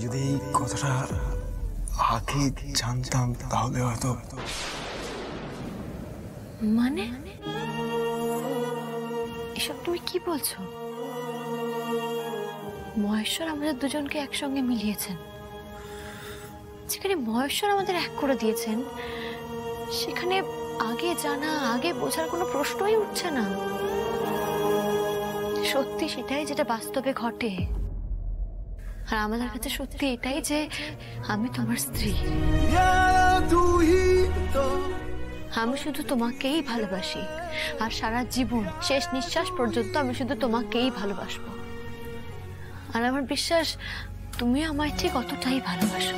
যদি এই কথাটা আগে জানতাম তাহলে হয়তো। মানে এসব তুমি কি বলছো? মহেশ্বর আমাদের দুজনকে একসঙ্গে মিলিয়েছেন, যেখানে মহেশ্বর আমাদের এক করে দিয়েছেন সেখানে আগে জানা আগে বোঝার কোনো প্রশ্নই উঠছে না। সত্যি সেটাই যেটা বাস্তবে ঘটে, আর আমাদের কাছে সত্যি এটাই যে আমি তোমার স্ত্রী। আমি শুধু তোমাকেই ভালোবাসি, আর সারা জীবন শেষ নিঃশ্বাস পর্যন্ত আমি শুধু তোমাকেই ভালোবাসবো। আর আমার বিশ্বাস তুমি আমায় ঠিক অতটাই ভালোবাসো।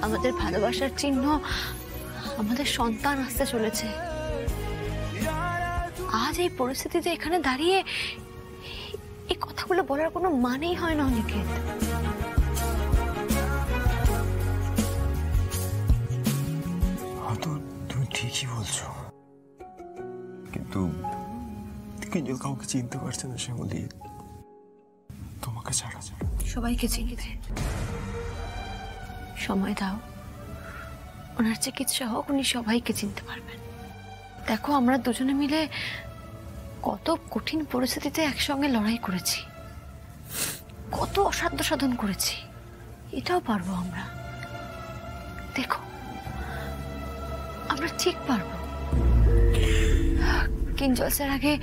আমাদের ভালোবাসার চিহ্ন আমাদের সন্তান আসতে চলেছে। আজ এই পরিস্থিতিতে এখানে দাঁড়িয়ে এই কথাগুলো বলার কোনো মানেই হয় না অনিকেত। হয়তো তুমি ঠিকই বলছো, কিন্তু কিঞ্জল কাউকে চিনতে পারছে না শ্যামলী, তোমাকে ছাড়া। সবাইকে চিনবে, সময় দাও, ওনার চিকিৎসা হোক, উনি সবাইকে চিনতে পারবেন। দেখো আমরা দুজনে মিলে কত কঠিন পরিস্থিতিতে একসঙ্গে লড়াই করেছি, কত অসাধ্য সাধন করেছি, এটাও পারবো আমরা। দেখো আমরা ঠিক পারবো। কিঞ্জল স্যার আগে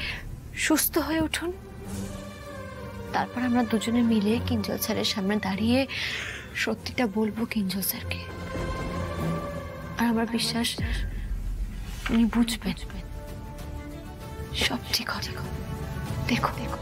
সুস্থ হয়ে উঠুন, তারপর আমরা দুজনে মিলে কিঞ্জল স্যারের সামনে দাঁড়িয়ে সত্যিটা বলবো কিঞ্জল স্যারকে। আর আমার বিশ্বাস উনি বুঝবেন সব ঠিক হবে। দেখো দেখো।